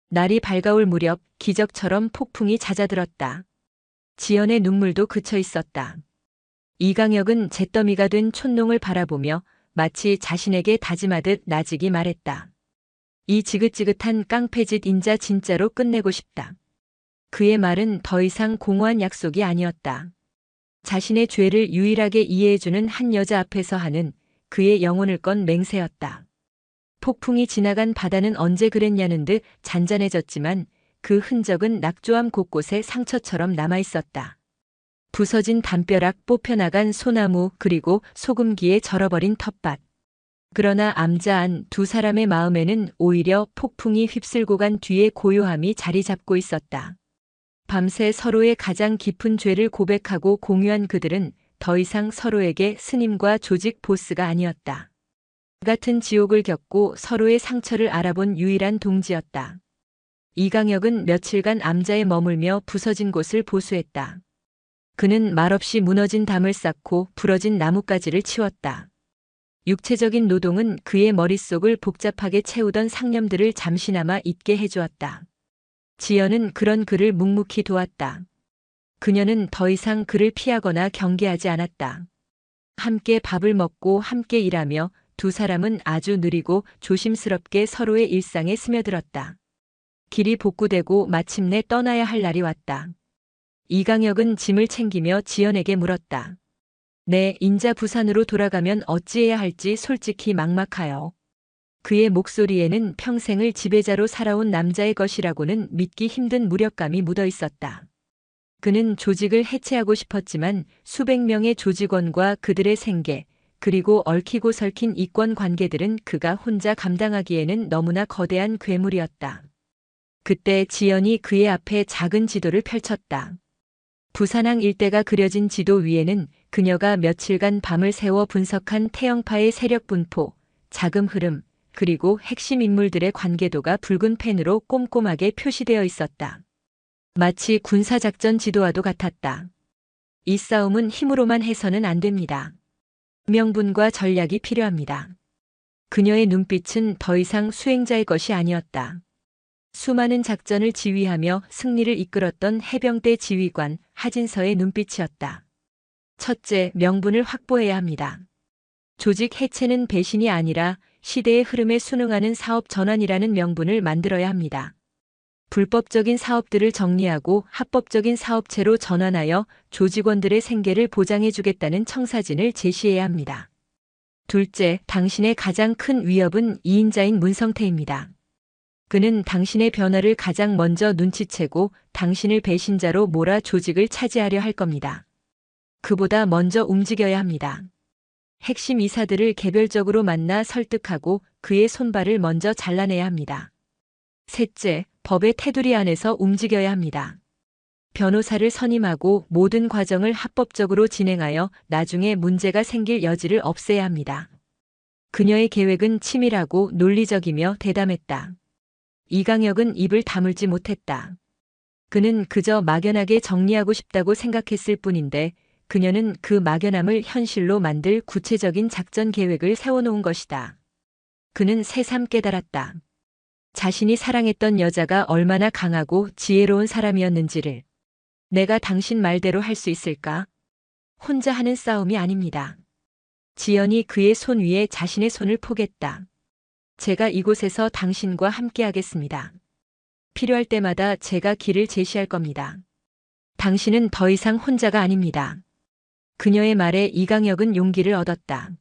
날이 밝아올 무렵 기적처럼 폭풍이 잦아들었다. 지연의 눈물도 그쳐 있었다. 이강혁은 잿더미가 된 촌농을 바라보며 마치 자신에게 다짐하듯 나직이 말했다. 이 지긋지긋한 깡패짓 인자 진짜로 끝내고 싶다. 그의 말은 더 이상 공허한 약속이 아니었다. 자신의 죄를 유일하게 이해해주는 한 여자 앞에서 하는 그의 영혼을 건 맹세였다. 폭풍이 지나간 바다는 언제 그랬냐는 듯 잔잔해졌지만 그 흔적은 낙조암 곳곳에 상처처럼 남아있었다. 부서진 담벼락, 뽑혀나간 소나무, 그리고 소금기에 절어버린 텃밭. 그러나 암자 안 두 사람의 마음에는 오히려 폭풍이 휩쓸고 간 뒤에 고요함이 자리 잡고 있었다. 밤새 서로의 가장 깊은 죄를 고백하고 공유한 그들은 더 이상 서로에게 스님과 조직 보스가 아니었다. 같은 지옥을 겪고 서로의 상처를 알아본 유일한 동지였다. 이강혁은 며칠간 암자에 머물며 부서진 곳을 보수했다. 그는 말없이 무너진 담을 쌓고 부러진 나뭇가지를 치웠다. 육체적인 노동은 그의 머릿속을 복잡하게 채우던 상념들을 잠시나마 잊게 해주었다. 지연은 그런 그를 묵묵히 도왔다. 그녀는 더 이상 그를 피하거나 경계하지 않았다. 함께 밥을 먹고 함께 일하며 두 사람은 아주 느리고 조심스럽게 서로의 일상에 스며들었다. 길이 복구되고 마침내 떠나야 할 날이 왔다. 이강혁은 짐을 챙기며 지연에게 물었다. 네, 인자 부산으로 돌아가면 어찌해야 할지 솔직히 막막하여. 그의 목소리에는 평생을 지배자로 살아온 남자의 것이라고는 믿기 힘든 무력감이 묻어 있었다. 그는 조직을 해체하고 싶었지만 수백 명의 조직원과 그들의 생계, 그리고 얽히고 설킨 이권 관계들은 그가 혼자 감당하기에는 너무나 거대한 괴물이었다. 그때 지연이 그의 앞에 작은 지도를 펼쳤다. 부산항 일대가 그려진 지도 위에는 그녀가 며칠간 밤을 새워 분석한 태영파의 세력 분포, 자금 흐름, 그리고 핵심 인물들의 관계도가 붉은 펜으로 꼼꼼하게 표시되어 있었다. 마치 군사작전 지도와도 같았다. 이 싸움은 힘으로만 해서는 안 됩니다. 명분과 전략이 필요합니다. 그녀의 눈빛은 더 이상 수행자의 것이 아니었다. 수많은 작전을 지휘하며 승리를 이끌었던 해병대 지휘관 하진서의 눈빛이었다. 첫째, 명분을 확보해야 합니다. 조직 해체는 배신이 아니라 시대의 흐름에 순응하는 사업 전환이라는 명분을 만들어야 합니다. 불법적인 사업들을 정리하고 합법적인 사업체로 전환하여 조직원들의 생계를 보장해주겠다는 청사진을 제시해야 합니다. 둘째, 당신의 가장 큰 위협은 이인자인 문성태입니다. 그는 당신의 변화를 가장 먼저 눈치채고 당신을 배신자로 몰아 조직을 차지하려 할 겁니다. 그보다 먼저 움직여야 합니다. 핵심 이사들을 개별적으로 만나 설득하고 그의 손발을 먼저 잘라내야 합니다. 셋째, 법의 테두리 안에서 움직여야 합니다. 변호사를 선임하고 모든 과정을 합법적으로 진행하여 나중에 문제가 생길 여지를 없애야 합니다. 그녀의 계획은 치밀하고 논리적이며 대담했다. 이강혁은 입을 다물지 못했다. 그는 그저 막연하게 정리하고 싶다고 생각했을 뿐인데 그녀는 그 막연함을 현실로 만들 구체적인 작전 계획을 세워놓은 것이다. 그는 새삼 깨달았다. 자신이 사랑했던 여자가 얼마나 강하고 지혜로운 사람이었는지를. 내가 당신 말대로 할 수 있을까? 혼자 하는 싸움이 아닙니다. 지연이 그의 손 위에 자신의 손을 포겠다. 제가 이곳에서 당신과 함께하겠습니다. 필요할 때마다 제가 길을 제시할 겁니다. 당신은 더 이상 혼자가 아닙니다. 그녀의 말에 이강혁은 용기를 얻었다.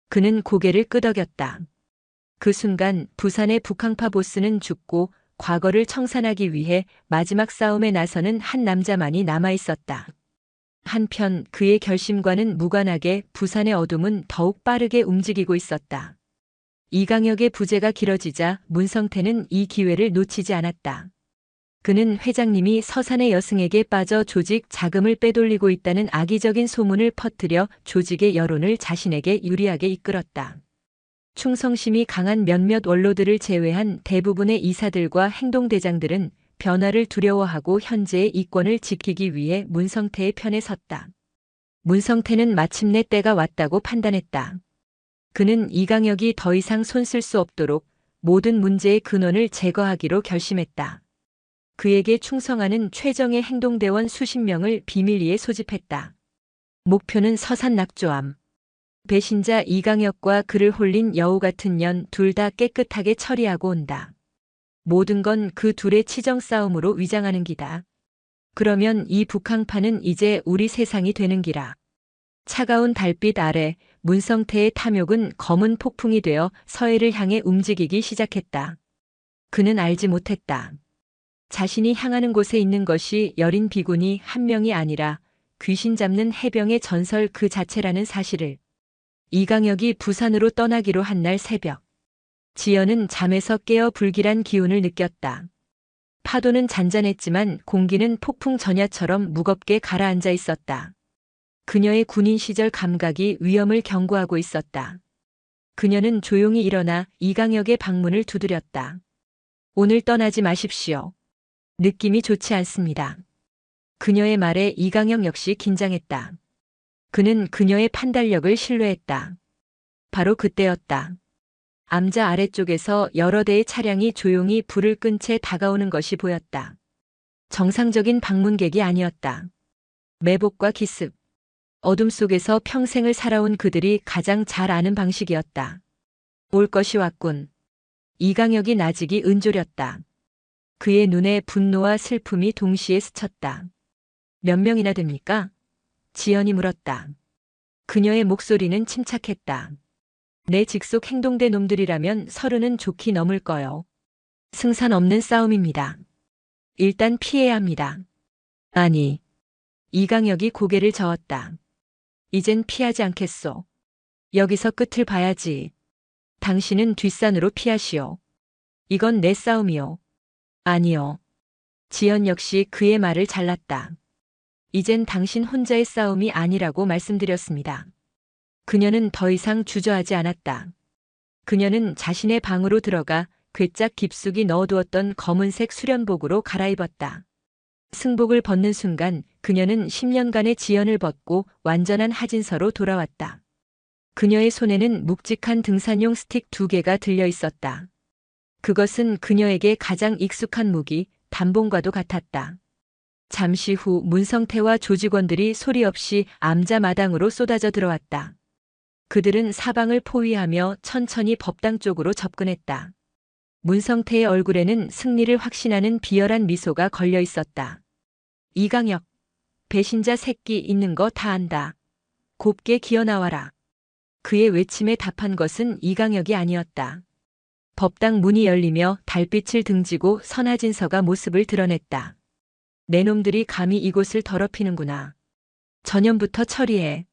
그는 고개를 끄덕였다. 그 순간 부산의 북한파 보스는 죽고 과거를 청산하기 위해 마지막 싸움에 나서는 한 남자만이 남아있었다. 한편 그의 결심과는 무관하게 부산의 어둠은 더욱 빠르게 움직이고 있었다. 이강혁의 부재가 길어지자 문성태는 이 기회를 놓치지 않았다. 그는 회장님이 서산의 여승에게 빠져 조직 자금을 빼돌리고 있다는 악의적인 소문을 퍼뜨려 조직의 여론을 자신에게 유리하게 이끌었다. 충성심이 강한 몇몇 원로들을 제외한 대부분의 이사들과 행동대장들은 변화를 두려워하고 현재의 이권을 지키기 위해 문성태의 편에 섰다. 문성태는 마침내 때가 왔다고 판단했다. 그는 이강혁이 더 이상 손쓸 수 없도록 모든 문제의 근원을 제거하기로 결심했다. 그에게 충성하는 최정예 행동대원 수십 명을 비밀리에 소집했다. 목표는 서산 낙조암. 배신자 이강혁과 그를 홀린 여우 같은 년 둘 다 깨끗하게 처리하고 온다. 모든 건 그 둘의 치정 싸움으로 위장하는 기다. 그러면 이 북한파는 이제 우리 세상이 되는 기라. 차가운 달빛 아래 문성태의 탐욕은 검은 폭풍이 되어 서해를 향해 움직이기 시작했다. 그는 알지 못했다. 자신이 향하는 곳에 있는 것이 여린 비군이 한 명이 아니라 귀신 잡는 해병의 전설 그 자체라는 사실을. 이강혁이 부산으로 떠나기로 한 날 새벽. 지연은 잠에서 깨어 불길한 기운을 느꼈다. 파도는 잔잔했지만 공기는 폭풍 전야처럼 무겁게 가라앉아 있었다. 그녀의 군인 시절 감각이 위험을 경고하고 있었다. 그녀는 조용히 일어나 이강혁의 방문을 두드렸다. 오늘 떠나지 마십시오. 느낌이 좋지 않습니다. 그녀의 말에 이강혁 역시 긴장했다. 그는 그녀의 판단력을 신뢰했다. 바로 그때였다. 암자 아래쪽에서 여러 대의 차량이 조용히 불을 끈 채 다가오는 것이 보였다. 정상적인 방문객이 아니었다. 매복과 기습. 어둠 속에서 평생을 살아온 그들이 가장 잘 아는 방식이었다. 올 것이 왔군. 이강혁이 나직이 은졸였다. 그의 눈에 분노와 슬픔이 동시에 스쳤다. 몇 명이나 됩니까? 지연이 물었다. 그녀의 목소리는 침착했다. 내 직속 행동대 놈들이라면 30은 좋게 넘을 거요. 승산 없는 싸움입니다. 일단 피해야 합니다. 아니. 이강혁이 고개를 저었다. 이젠 피하지 않겠소. 여기서 끝을 봐야지. 당신은 뒷산으로 피하시오. 이건 내 싸움이요. 아니요. 지연 역시 그의 말을 잘랐다. 이젠 당신 혼자의 싸움이 아니라고 말씀드렸습니다. 그녀는 더 이상 주저하지 않았다. 그녀는 자신의 방으로 들어가 괴짝 깊숙이 넣어두었던 검은색 수련복으로 갈아입었다. 승복을 벗는 순간 그녀는 10년간의 지연을 벗고 완전한 하진서로 돌아왔다. 그녀의 손에는 묵직한 등산용 스틱 2개가 들려 있었다. 그것은 그녀에게 가장 익숙한 무기, 단봉과도 같았다. 잠시 후 문성태와 조직원들이 소리 없이 암자마당으로 쏟아져 들어왔다. 그들은 사방을 포위하며 천천히 법당 쪽으로 접근했다. 문성태의 얼굴에는 승리를 확신하는 비열한 미소가 걸려 있었다. 이강혁, 배신자 새끼 있는 거 다 안다. 곱게 기어나와라. 그의 외침에 답한 것은 이강혁이 아니었다. 법당 문이 열리며 달빛을 등지고 선하진서가 모습을 드러냈다. 내 놈들이 감히 이곳을 더럽히는구나. 전염부터 처리해.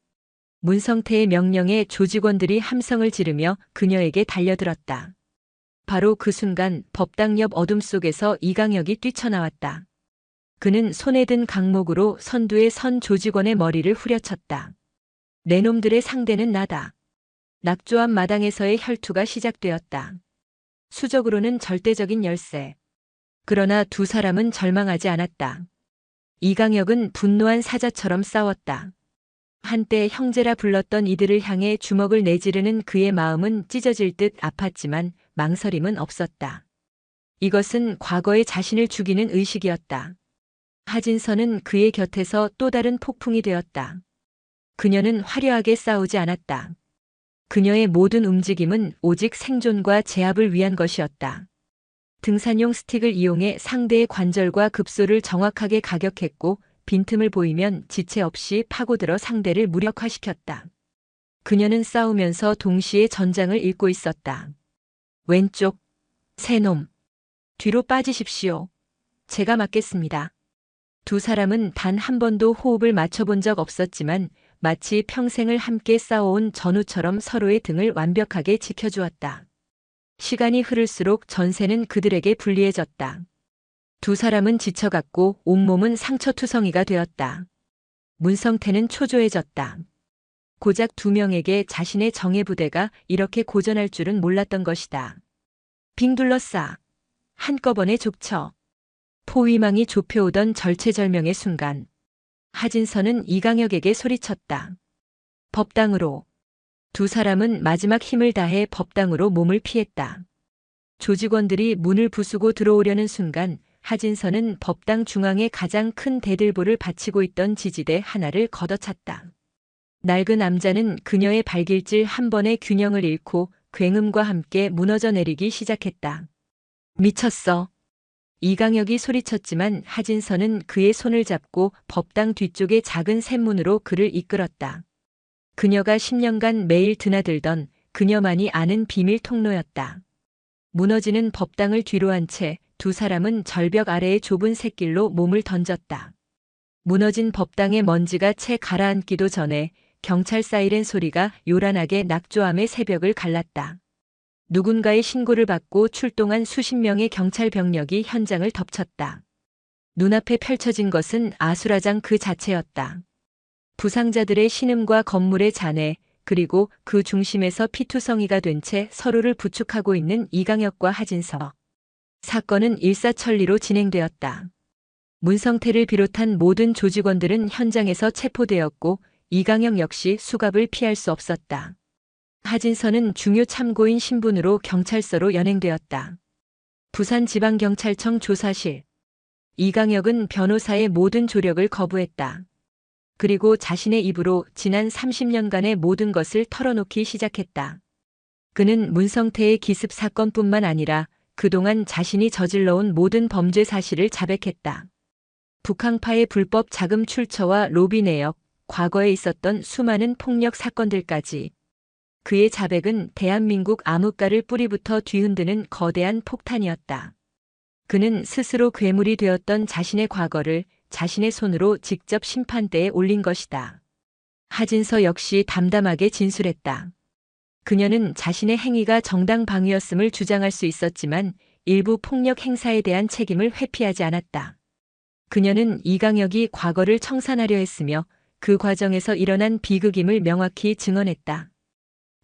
문성태의 명령에 조직원들이 함성을 지르며 그녀에게 달려들었다. 바로 그 순간 법당 옆 어둠 속에서 이강혁이 뛰쳐나왔다. 그는 손에 든 강목으로 선두에 선 조직원의 머리를 후려쳤다. 내 놈들의 상대는 나다. 낙조암 마당에서의 혈투가 시작되었다. 수적으로는 절대적인 열세. 그러나 두 사람은 절망하지 않았다. 이강혁은 분노한 사자처럼 싸웠다. 한때 형제라 불렀던 이들을 향해 주먹을 내지르는 그의 마음은 찢어질 듯 아팠지만 망설임은 없었다. 이것은 과거의 자신을 죽이는 의식이었다. 하진서는 그의 곁에서 또 다른 폭풍이 되었다. 그녀는 화려하게 싸우지 않았다. 그녀의 모든 움직임은 오직 생존과 제압을 위한 것이었다. 등산용 스틱을 이용해 상대의 관절과 급소를 정확하게 가격했고 빈틈을 보이면 지체 없이 파고들어 상대를 무력화시켰다. 그녀는 싸우면서 동시에 전장을 읽고 있었다. 왼쪽, 새놈. 뒤로 빠지십시오. 제가 맡겠습니다. 두 사람은 단 한 번도 호흡을 맞춰본 적 없었지만 마치 평생을 함께 싸워온 전우처럼 서로의 등을 완벽하게 지켜주었다. 시간이 흐를수록 전세는 그들에게 불리해졌다. 두 사람은 지쳐갔고 온몸은 상처투성이가 되었다. 문성태는 초조해졌다. 고작 두 명에게 자신의 정예부대가 이렇게 고전할 줄은 몰랐던 것이다. 빙 둘러싸. 한꺼번에 족쳐. 포위망이 좁혀오던 절체절명의 순간. 하진서는 이강혁에게 소리쳤다. 법당으로. 두 사람은 마지막 힘을 다해 법당으로 몸을 피했다. 조직원들이 문을 부수고 들어오려는 순간 하진서는 법당 중앙에 가장 큰 대들보를 받치고 있던 지지대 하나를 걷어찼다. 낡은 암자는 그녀의 발길질 한 번에 균형을 잃고 굉음과 함께 무너져 내리기 시작했다. 미쳤어. 이강혁이 소리쳤지만 하진서는 그의 손을 잡고 법당 뒤쪽의 작은 샘문으로 그를 이끌었다. 그녀가 10년간 매일 드나들던 그녀만이 아는 비밀 통로였다. 무너지는 법당을 뒤로 한 채 두 사람은 절벽 아래의 좁은 샛길로 몸을 던졌다. 무너진 법당의 먼지가 채 가라앉기도 전에 경찰 사이렌 소리가 요란하게 낙조암의 새벽을 갈랐다. 누군가의 신고를 받고 출동한 수십 명의 경찰 병력이 현장을 덮쳤다. 눈앞에 펼쳐진 것은 아수라장 그 자체였다. 부상자들의 신음과 건물의 잔해, 그리고 그 중심에서 피투성이가 된 채 서로를 부축하고 있는 이강혁과 하진서. 사건은 일사천리로 진행되었다. 문성태를 비롯한 모든 조직원들은 현장에서 체포되었고 이강혁 역시 수갑을 피할 수 없었다. 하진서는 중요 참고인 신분으로 경찰서로 연행되었다. 부산지방경찰청 조사실. 이강혁은 변호사의 모든 조력을 거부했다. 그리고 자신의 입으로 지난 30년간의 모든 것을 털어놓기 시작했다. 그는 문성태의 기습 사건뿐만 아니라 그동안 자신이 저질러온 모든 범죄 사실을 자백했다. 북한파의 불법 자금 출처와 로비 내역, 과거에 있었던 수많은 폭력 사건들까지. 그의 자백은 대한민국 암흑가를 뿌리부터 뒤흔드는 거대한 폭탄이었다. 그는 스스로 괴물이 되었던 자신의 과거를 자신의 손으로 직접 심판대에 올린 것이다. 하진서 역시 담담하게 진술했다. 그녀는 자신의 행위가 정당방위였음을 주장할 수 있었지만 일부 폭력 행사에 대한 책임을 회피하지 않았다. 그녀는 이강혁이 과거를 청산하려 했으며 그 과정에서 일어난 비극임을 명확히 증언했다.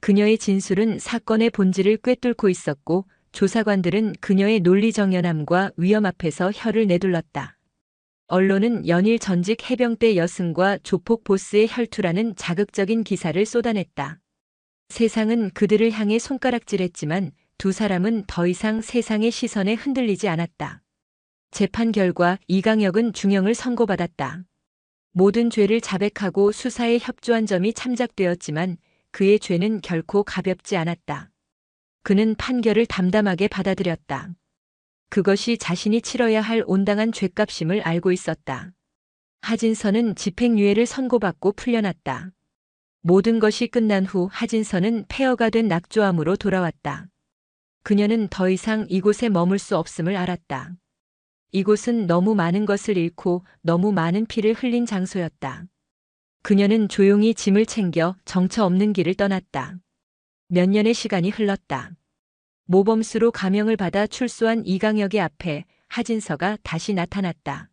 그녀의 진술은 사건의 본질을 꿰뚫고 있었고 조사관들은 그녀의 논리정연함과 위험 앞에서 혀를 내둘렀다. 언론은 연일 전직 해병대 여승과 조폭 보스의 혈투라는 자극적인 기사를 쏟아냈다. 세상은 그들을 향해 손가락질했지만 두 사람은 더 이상 세상의 시선에 흔들리지 않았다. 재판 결과 이강혁은 중형을 선고받았다. 모든 죄를 자백하고 수사에 협조한 점이 참작되었지만 그의 죄는 결코 가볍지 않았다. 그는 판결을 담담하게 받아들였다. 그것이 자신이 치러야 할 온당한 죗값임을 알고 있었다. 하진서는 집행유예를 선고받고 풀려났다. 모든 것이 끝난 후 하진서는 폐허가 된 낙조암으로 돌아왔다. 그녀는 더 이상 이곳에 머물 수 없음을 알았다. 이곳은 너무 많은 것을 잃고 너무 많은 피를 흘린 장소였다. 그녀는 조용히 짐을 챙겨 정처 없는 길을 떠났다. 몇 년의 시간이 흘렀다. 모범수로 감형을 받아 출소한 이강혁의 앞에 하진서가 다시 나타났다.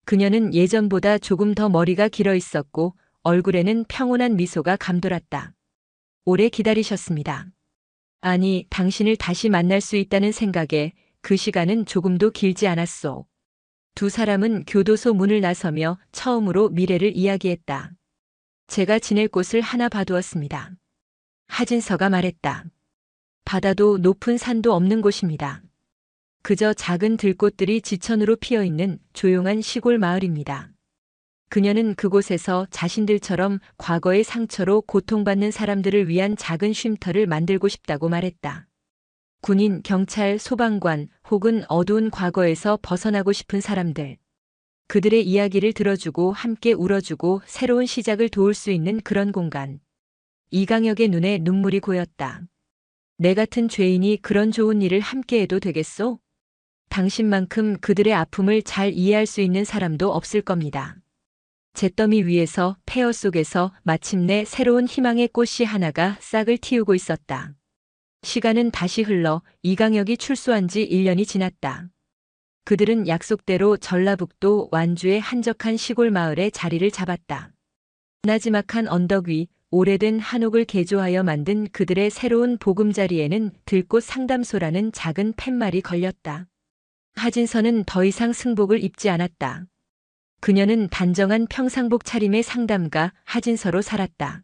그녀는 예전보다 조금 더 머리가 길어 있었고 얼굴에는 평온한 미소가 감돌았다. 오래 기다리셨습니다. 아니, 당신을 다시 만날 수 있다는 생각에 그 시간은 조금도 길지 않았소. 두 사람은 교도소 문을 나서며 처음으로 미래를 이야기했다. 제가 지낼 곳을 하나 봐두었습니다. 하진서가 말했다. 바다도 높은 산도 없는 곳입니다. 그저 작은 들꽃들이 지천으로 피어있는 조용한 시골 마을입니다. 그녀는 그곳에서 자신들처럼 과거의 상처로 고통받는 사람들을 위한 작은 쉼터를 만들고 싶다고 말했다. 군인, 경찰, 소방관 혹은 어두운 과거에서 벗어나고 싶은 사람들. 그들의 이야기를 들어주고 함께 울어주고 새로운 시작을 도울 수 있는 그런 공간. 이강혁의 눈에 눈물이 고였다. 내 같은 죄인이 그런 좋은 일을 함께해도 되겠소? 당신만큼 그들의 아픔을 잘 이해할 수 있는 사람도 없을 겁니다. 잿더미 위에서 폐허 속에서 마침내 새로운 희망의 꽃이 하나가 싹을 틔우고 있었다. 시간은 다시 흘러 이강혁이 출소한 지 1년이 지났다. 그들은 약속대로 전라북도 완주의 한적한 시골 마을에 자리를 잡았다. 나지막한 언덕 위 오래된 한옥을 개조하여 만든 그들의 새로운 보금자리에는 들꽃 상담소라는 작은 팻말이 걸렸다. 하진서는 더 이상 승복을 입지 않았다. 그녀는 단정한 평상복 차림의 상담가 하진서로 살았다.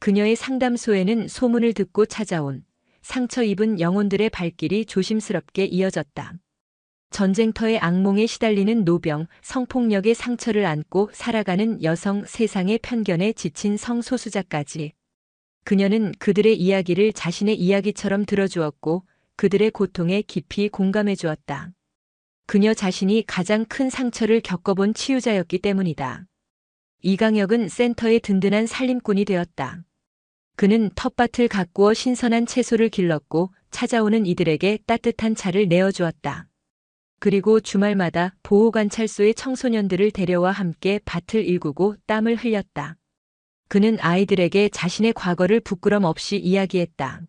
그녀의 상담소에는 소문을 듣고 찾아온 상처 입은 영혼들의 발길이 조심스럽게 이어졌다. 전쟁터의 악몽에 시달리는 노병, 성폭력의 상처를 안고 살아가는 여성, 세상의 편견에 지친 성소수자까지. 그녀는 그들의 이야기를 자신의 이야기처럼 들어주었고 그들의 고통에 깊이 공감해 주었다. 그녀 자신이 가장 큰 상처를 겪어본 치유자였기 때문이다. 이강혁은 센터의 든든한 살림꾼이 되었다. 그는 텃밭을 가꾸어 신선한 채소를 길렀고 찾아오는 이들에게 따뜻한 차를 내어주었다. 그리고 주말마다 보호관찰소의 청소년들을 데려와 함께 밭을 일구고 땀을 흘렸다. 그는 아이들에게 자신의 과거를 부끄럼 없이 이야기했다.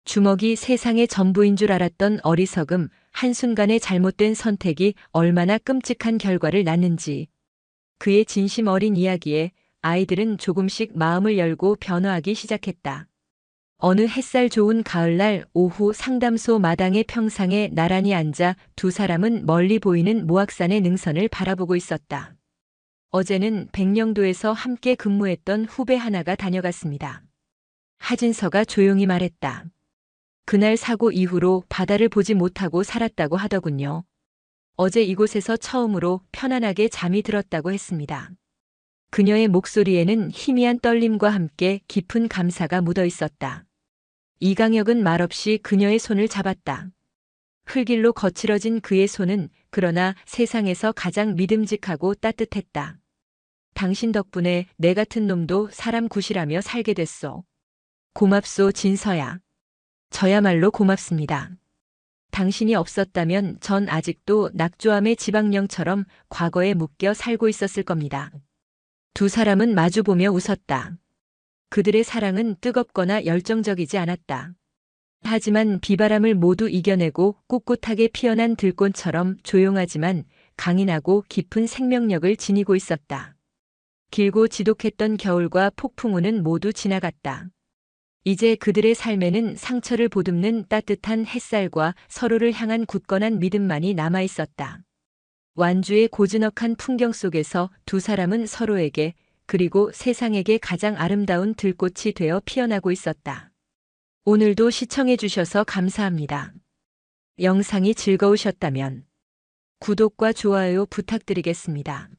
주먹이 세상의 전부인 줄 알았던 어리석음, 한순간의 잘못된 선택이 얼마나 끔찍한 결과를 낳는지. 그의 진심 어린 이야기에 아이들은 조금씩 마음을 열고 변화하기 시작했다. 어느 햇살 좋은 가을날 오후 상담소 마당의 평상에 나란히 앉아 두 사람은 멀리 보이는 모악산의 능선을 바라보고 있었다. 어제는 백령도에서 함께 근무했던 후배 하나가 다녀갔습니다. 하진서가 조용히 말했다. 그날 사고 이후로 바다를 보지 못하고 살았다고 하더군요. 어제 이곳에서 처음으로 편안하게 잠이 들었다고 했습니다. 그녀의 목소리에는 희미한 떨림과 함께 깊은 감사가 묻어 있었다. 이강혁은 말없이 그녀의 손을 잡았다. 흙길로 거칠어진 그의 손은 그러나 세상에서 가장 믿음직하고 따뜻했다. 당신 덕분에 내 같은 놈도 사람 굿이라며 살게 됐소. 고맙소, 진서야. 저야말로 고맙습니다. 당신이 없었다면 전 아직도 낙조암의 지방령처럼 과거에 묶여 살고 있었을 겁니다. 두 사람은 마주보며 웃었다. 그들의 사랑은 뜨겁거나 열정적이지 않았다. 하지만 비바람을 모두 이겨내고 꿋꿋하게 피어난 들꽃처럼 조용하지만 강인하고 깊은 생명력을 지니고 있었다. 길고 지독했던 겨울과 폭풍우는 모두 지나갔다. 이제 그들의 삶에는 상처를 보듬는 따뜻한 햇살과 서로를 향한 굳건한 믿음만이 남아 있었다. 완주의 고즈넉한 풍경 속에서 두 사람은 서로에게 그리고 세상에게 가장 아름다운 들꽃이 되어 피어나고 있었다. 오늘도 시청해주셔서 감사합니다. 영상이 즐거우셨다면 구독과 좋아요 부탁드리겠습니다.